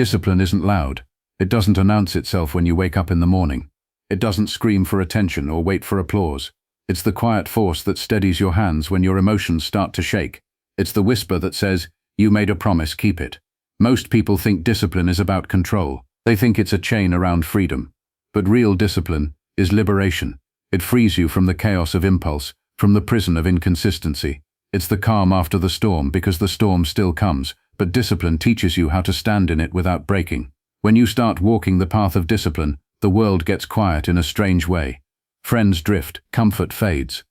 Discipline isn't loud. It doesn't announce itself when you wake up in the morning. It doesn't scream for attention or wait for applause. It's the quiet force that steadies your hands when your emotions start to shake. It's the whisper that says, "You made a promise, keep it." Most people think discipline is about control. They think it's a chain around freedom. But real discipline is liberation. It frees you from the chaos of impulse, from the prison of inconsistency. It's the calm after the storm, because the storm still comes, but discipline teaches you how to stand in it without breaking. When you start walking the path of discipline, the world gets quiet in a strange way. Friends drift, comfort fades.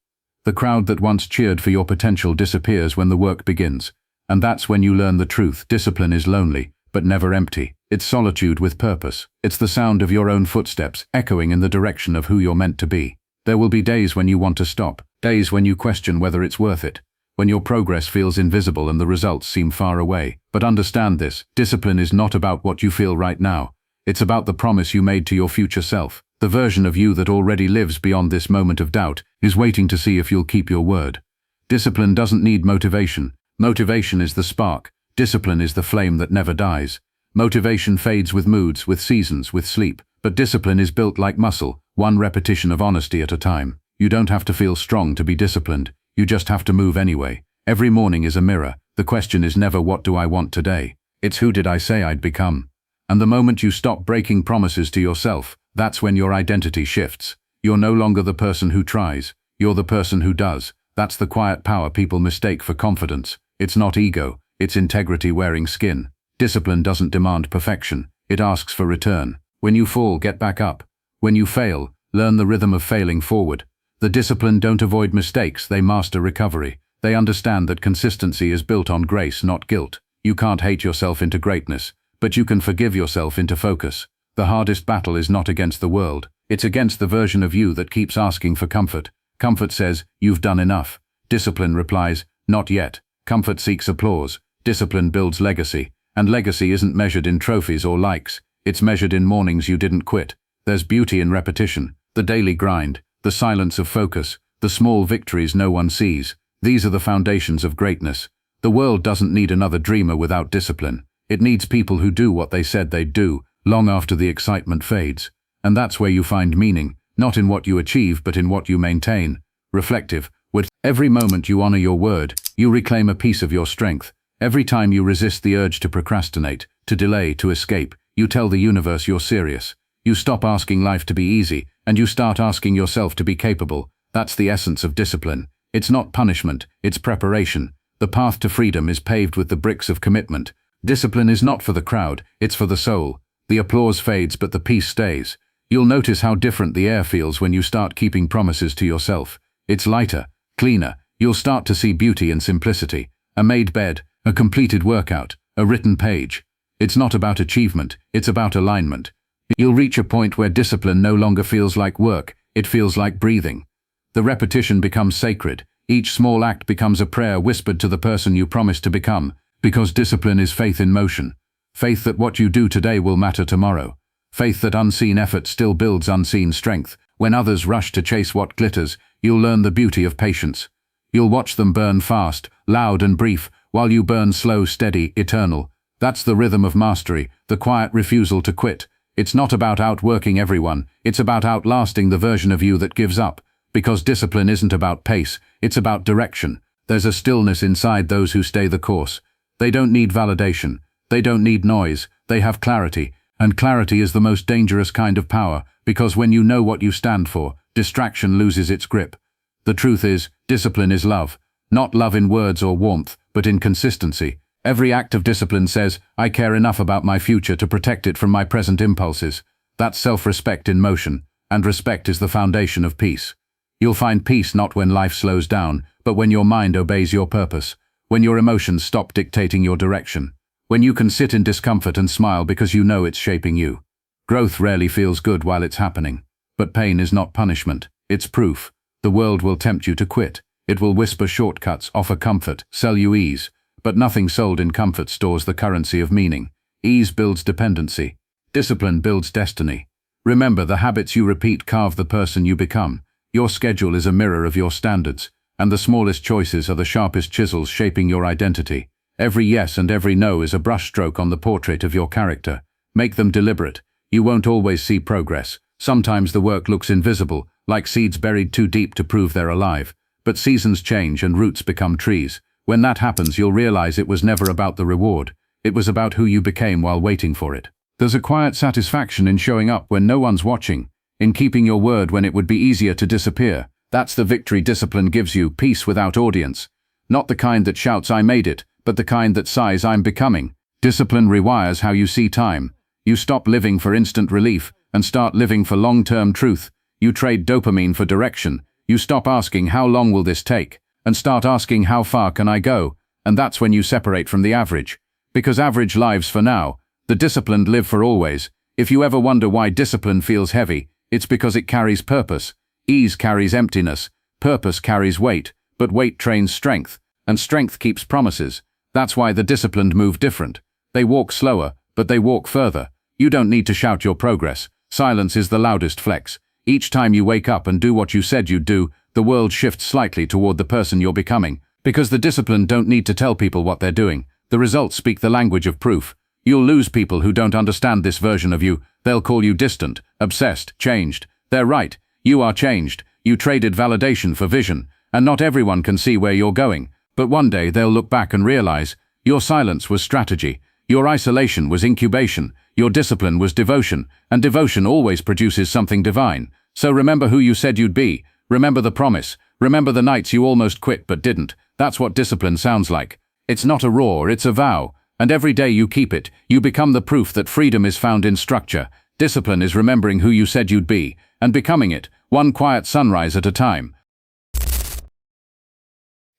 The crowd that once cheered for your potential disappears when the work begins. And that's when you learn the truth. Discipline is lonely, but never empty. It's solitude with purpose. It's the sound of your own footsteps, echoing in the direction of who you're meant to be. There will be days when you want to stop, days when you question whether it's worth it, when your progress feels invisible and the results seem far away. But understand this, discipline is not about what you feel right now. It's about the promise you made to your future self. The version of you that already lives beyond this moment of doubt is waiting to see if you'll keep your word. Discipline doesn't need motivation. Motivation is the spark. Discipline is the flame that never dies. Motivation fades with moods, with seasons, with sleep. But discipline is built like muscle, one repetition of honesty at a time. You don't have to feel strong to be disciplined. You just have to move anyway. Every morning is a mirror. The question is never what do I want today? It's who did I say I'd become? And the moment you stop breaking promises to yourself, that's when your identity shifts. You're no longer the person who tries. You're the person who does. That's the quiet power people mistake for confidence. It's not ego. It's integrity wearing skin. Discipline doesn't demand perfection. It asks for return. When you fall, get back up. When you fail, learn the rhythm of failing forward. The disciplined don't avoid mistakes, they master recovery. They understand that consistency is built on grace, not guilt. You can't hate yourself into greatness, but you can forgive yourself into focus. The hardest battle is not against the world. It's against the version of you that keeps asking for comfort. Comfort says, "You've done enough." Discipline replies, "Not yet." Comfort seeks applause. Discipline builds legacy. And legacy isn't measured in trophies or likes. It's measured in mornings you didn't quit. There's beauty in repetition, the daily grind, the silence of focus, the small victories no one sees. These are the foundations of greatness. The world doesn't need another dreamer without discipline. It needs people who do what they said they'd do, long after the excitement fades. And that's where you find meaning, not in what you achieve but in what you maintain. Reflective, with every moment you honor your word, you reclaim a piece of your strength. Every time you resist the urge to procrastinate, to delay, to escape, you tell the universe you're serious. You stop asking life to be easy, and you start asking yourself to be capable. That's the essence of discipline. It's not punishment, it's preparation. The path to freedom is paved with the bricks of commitment. Discipline is not for the crowd, it's for the soul. The applause fades but the peace stays. You'll notice how different the air feels when you start keeping promises to yourself. It's lighter, cleaner. You'll start to see beauty in simplicity. A made bed, a completed workout, a written page. It's not about achievement, it's about alignment. You'll reach a point where discipline no longer feels like work, it feels like breathing. The repetition becomes sacred. Each small act becomes a prayer whispered to the person you promised to become, because discipline is faith in motion. Faith that what you do today will matter tomorrow. Faith that unseen effort still builds unseen strength. When others rush to chase what glitters, you'll learn the beauty of patience. You'll watch them burn fast, loud and brief, while you burn slow, steady, eternal. That's the rhythm of mastery, the quiet refusal to quit. It's not about outworking everyone, it's about outlasting the version of you that gives up. Because discipline isn't about pace, it's about direction. There's a stillness inside those who stay the course. They don't need validation. They don't need noise. They have clarity. And clarity is the most dangerous kind of power, because when you know what you stand for, distraction loses its grip. The truth is, discipline is love. Not love in words or warmth, but in consistency. Every act of discipline says, I care enough about my future to protect it from my present impulses. That's self-respect in motion, and respect is the foundation of peace. You'll find peace not when life slows down, but when your mind obeys your purpose, when your emotions stop dictating your direction, when you can sit in discomfort and smile because you know it's shaping you. Growth rarely feels good while it's happening, but pain is not punishment, it's proof. The world will tempt you to quit. It will whisper shortcuts, offer comfort, sell you ease. But nothing sold in comfort stores the currency of meaning. Ease builds dependency. Discipline builds destiny. Remember, the habits you repeat carve the person you become. Your schedule is a mirror of your standards, and the smallest choices are the sharpest chisels shaping your identity. Every yes and every no is a brushstroke on the portrait of your character. Make them deliberate. You won't always see progress. Sometimes the work looks invisible, like seeds buried too deep to prove they're alive. But seasons change and roots become trees. When that happens, you'll realize it was never about the reward. It was about who you became while waiting for it. There's a quiet satisfaction in showing up when no one's watching, in keeping your word when it would be easier to disappear. That's the victory discipline gives you, peace without audience. Not the kind that shouts, "I made it," but the kind that sighs, "I'm becoming." Discipline rewires how you see time. You stop living for instant relief and start living for long-term truth. You trade dopamine for direction. You stop asking, "How long will this take?" and start asking, "How far can I go?" And that's when you separate from the average. Because average lives for now. The disciplined live for always. If you ever wonder why discipline feels heavy, it's because it carries purpose. Ease carries emptiness. Purpose carries weight. But weight trains strength. And strength keeps promises. That's why the disciplined move different. They walk slower, but they walk further. You don't need to shout your progress. Silence is the loudest flex. Each time you wake up and do what you said you'd do, the world shifts slightly toward the person you're becoming. Because the disciplined don't need to tell people what they're doing. The results speak the language of proof. You'll lose people who don't understand this version of you. They'll call you distant, obsessed, changed. They're right. You are changed. You traded validation for vision. And not everyone can see where you're going. But one day they'll look back and realize, your silence was strategy. Your isolation was incubation. Your discipline was devotion. And devotion always produces something divine. So remember who you said you'd be. Remember the promise. Remember the nights you almost quit but didn't. That's what discipline sounds like. It's not a roar, it's a vow. And every day you keep it, you become the proof that freedom is found in structure. Discipline is remembering who you said you'd be, and becoming it, one quiet sunrise at a time.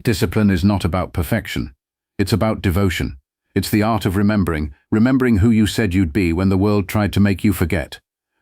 Discipline is not about perfection. It's about devotion. It's the art of remembering who you said you'd be when the world tried to make you forget.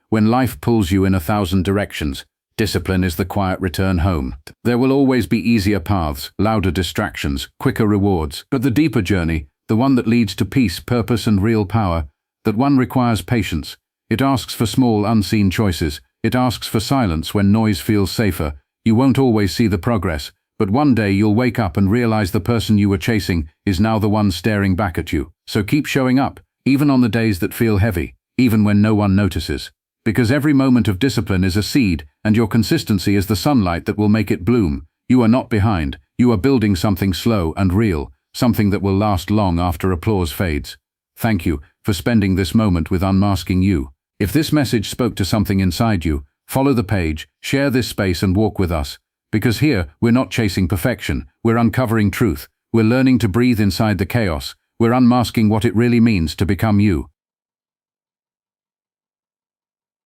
When life pulls you in 1,000 directions, discipline is the quiet return home. There will always be easier paths, louder distractions, quicker rewards, but the deeper journey, the one that leads to peace, purpose, and real power, that one requires patience. It asks for small, unseen choices. It asks for silence when noise feels safer. You won't always see the progress, but one day you'll wake up and realize the person you were chasing is now the one staring back at you. So keep showing up, even on the days that feel heavy, even when no one notices. Because every moment of discipline is a seed, and your consistency is the sunlight that will make it bloom. You are not behind. You are building something slow and real. Something that will last long after applause fades. Thank you for spending this moment with Unmasking You. If this message spoke to something inside you, follow the page, share this space and walk with us. Because here, we're not chasing perfection, we're uncovering truth. We're learning to breathe inside the chaos. We're unmasking what it really means to become you.